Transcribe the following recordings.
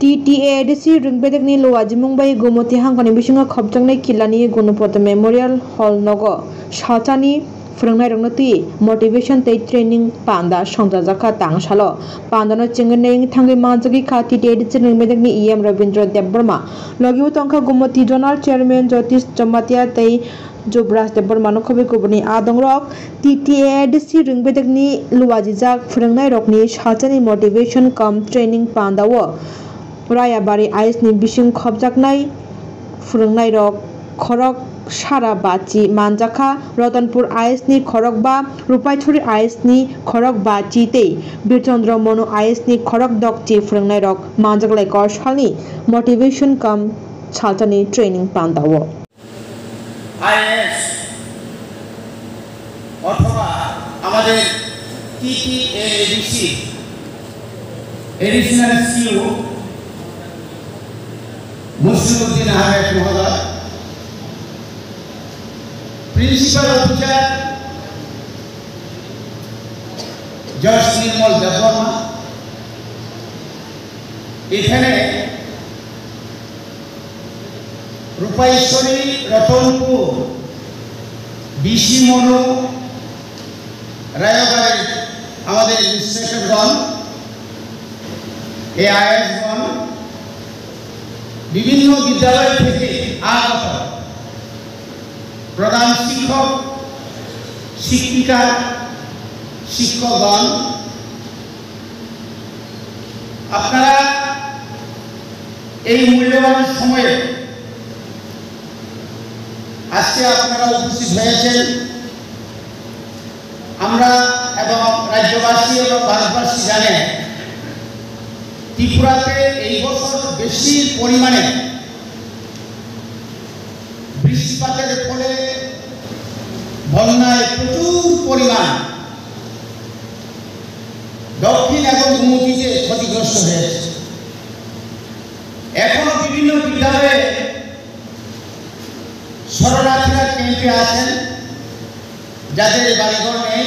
TTADC Ringbedekni Lowaji Mumbai Gumoti Hangkani Bisinga Khobjangnai Kilani Gunapata Memorial Hall Nogo Shatani Phrangnai Rangnati Motivation Tei Training Panda Songjajaka Tangsalo Pandano Chinganeng Thangai Manjagi Kha TTADC Ringbedekni EM Rabindra Debbarma Logiu Tongkha Gumoti Zonal Chairman Jyotish Jamatia Tei Jobras Debbarma Nokhobi Kubani Adongrok TTADC Ringbedekni Lowaji Jak Phrangnai Rokni Shatani Motivation Cum Training Panda wo Rayabari Aisni Bising Khobjaknai Phrangnai rok Khorok Sara Bachi Manjaka Ratanpur Aisni Khorok ba Rupaichuri Aisni Khorok Bachi Tei Birchandra Mono Aisni Khorok Dokchi Phrangnai rok Manjaklai Korshali Motivation Cum Chaltani Training Pandawo IAS অথবা আমাদের TTADC additional CEO Musliuddin Ahmed মহোদয় principal officer জজ নির্মল দেববর্মা এখানে রূপাইশ্বরী Ratanpur BC Manu রায়গড়ের আমাদের ইন্সপেক্টরগণ AISগণ বিভিন্ন বিদ্যালয় থেকে আগত প্রধান শিক্ষক শিক্ষিকা শিক্ষকগণ আপনারা এই মূল্যবান সময়ে আজকে আপনারা উপস্থিত হয়েছেন আমরা এবং রাজ্যবাসী এবং ভারতবাসী জানেন ত্রিপুরাতে এই বছর বেশি পরিমাণে বৃষ্টিপাতের ফলে বন্যায় প্রচুর পরিমাণ দক্ষিণ এবং গোমতীতে ক্ষতিগ্রস্ত হয়েছে এখনো বিভিন্ন বিদ্যালয়ে শরণার্থীরা ক্যাম্পে আছেন যাদের বাড়িঘর নেই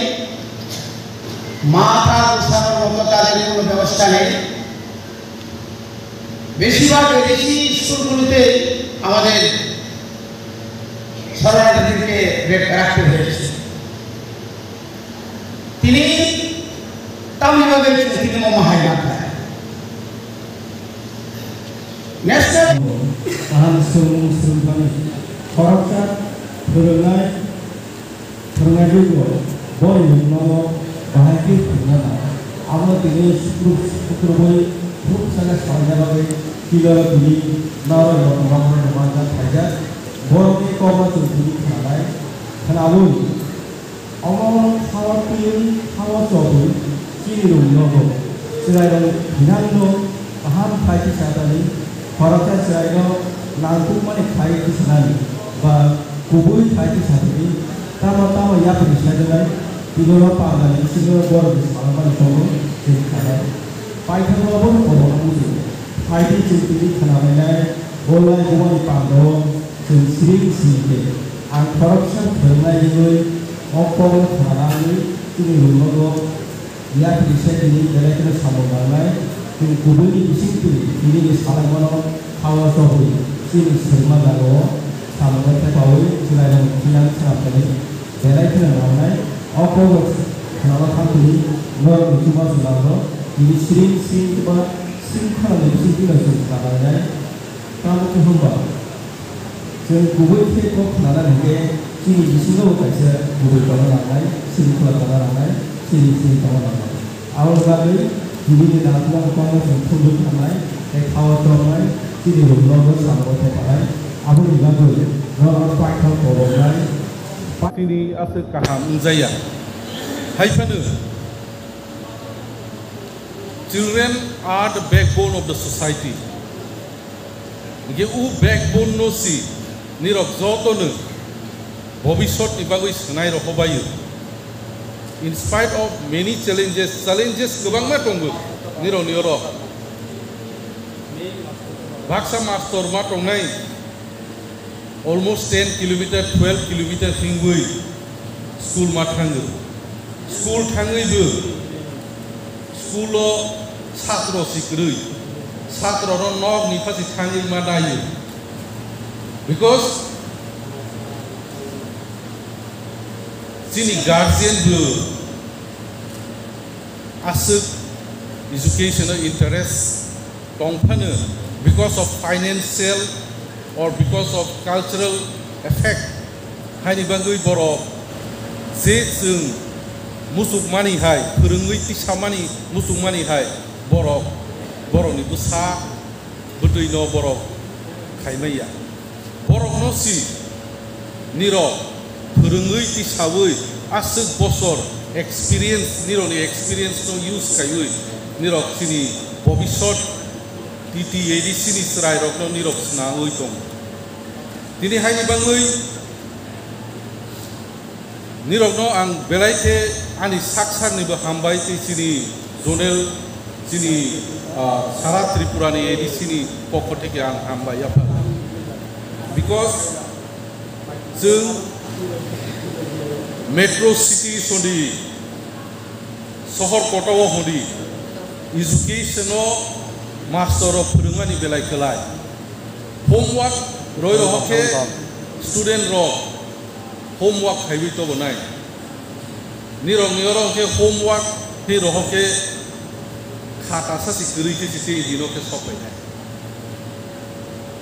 মাথা বসানোর মতো তাদের কোনো ব্যবস্থা নেই বেশিরভাগ এদেশি স্কুলগুলিতে আমাদের শরণার্থীদেরকে রাখতে হয়েছে তিনি তামিলনাড়ুর তিনি মহাইয়া national Korupsi, berulai, berulai juga, boleh menolak bahagia berulai. Awal tinggal struktur sangat panjang lagi, kilo beli, nalar yang macam saja, boleh kau beli halai, kenapa? Awal khawatir, khawatir, kiri menolak, selain binatang, aham kaji sahaja ni, korupsi selain nanti mana kaji sahaja বা কুবুই খাইতে সাথে তাও ইয়া পরিষ্কার যায় দিগর Pagani সিগর বড় সালমান সঙ্গ সেই খায় পাইখানাবো অবহামুজি খাইতে চিন্তি খানাবাইনায় গলায় গোমানি পাগল जों सिरिं सिरिंके आं करपसन फोरोंनायजों अकल खानानै जोंनि रुमाव इया परिष्कार दिनै बेरायखौनो सामलायनाय जों गुबुननि बिसिंफोर दिनै सालायमानाव खावा सहै जों सोरमा जागौ सामलायनाय थाबावै जिल्लायाव फिनान साफानि बेरायखौनो लानाय अकल खाना थांखिनि नरम समाज लाबो दिनै सिरिं सिरिं बा सिरिं खालामनाय बिसिंफोरा जों लानाय तामुखौ होनबा जों गुबै खेखौ खानानै जोंनि बिसिङाव खायसे गुबै खालामलांनाय सिरि खालामलांनाय सिरि खालामलांनाय आवगाय गिबिनि नाखौबो जों थुबुर थानाय खावाथावनाय सिरि रुमावबो सामलायबाय थानाय आबुनि बागै राव पाठक बर'नाय पार्टीनि आसो गाहाम जाया हायफानो Children are the backbone of the society. Ge u backbone no si nirok jotono bhobishot ni bagoi sanai rohobayo. In spite of many challenges gobangma tongo niro nioro. Baksa master ma tongnai almost 10 kilometer 12 kilometer thingui school ma thango. School thangoi bo school o satro sikrui Satrono nog ni pasi tangi madayu. Because sini guardian blue asuk educational interest tongpana because of financial or because of cultural effect hani bangui borok je jeng musuk mani hai phorongui tisamani musuk mani hai borok borokni busa budui no borok khaimaiya borok no si niro phorongui tisawui asuk bosor experience niro ni experience no use kaiui niro sini bobishot TTAD sini serai rok no niro sna ui tong dini hai ni bangui nirok no ang belai ke ani saksak ni hambai ti sini zonel sini sara Tripura ni edi sini pokok theke ang hambai apa because jeng metro city sondi sohor kota wo hodi education o master of phorongani belai kelai homework roi roke student ro homework khaibui to bonai nirong ke homework hi rohoke khata sasi kuri ke sisi dino ke sopai hai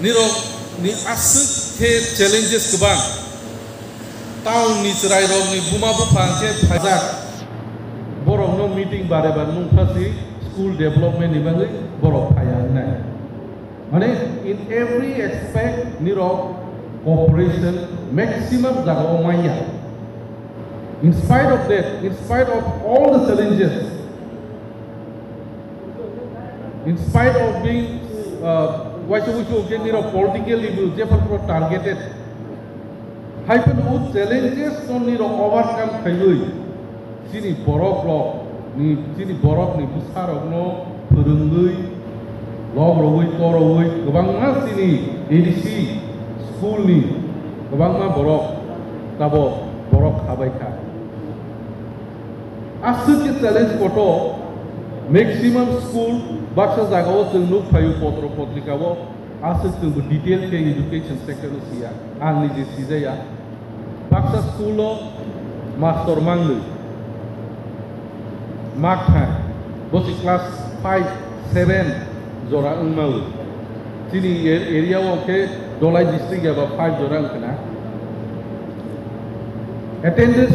nirong ni asuk ke challenges kebang town ni serai rong ni buma bupang ke phajak borong no meeting bare bar mung phasi school development ni bangai borok phayang nai mane in every aspect nirong cooperation maximum jagao maya in spite of that in spite of all the challenges in spite of being which political level therefore targeted hyper challenges no niro overcome khailui sini borok ni busarok no phorongui log roi toroi gobangma sini ADC school ni gobangma borok tabo borok khabai kha asuk ke challenge koto maximum school baksa jagao jeng nuk phayu potro potrika bo asuk jeng detail ke education sector no sia angni je sijaya baksa school lo master manglu makha bosi class 5 7 jora ungmau sini area wo ke dolai district ya ba 5 jora ungkana attendance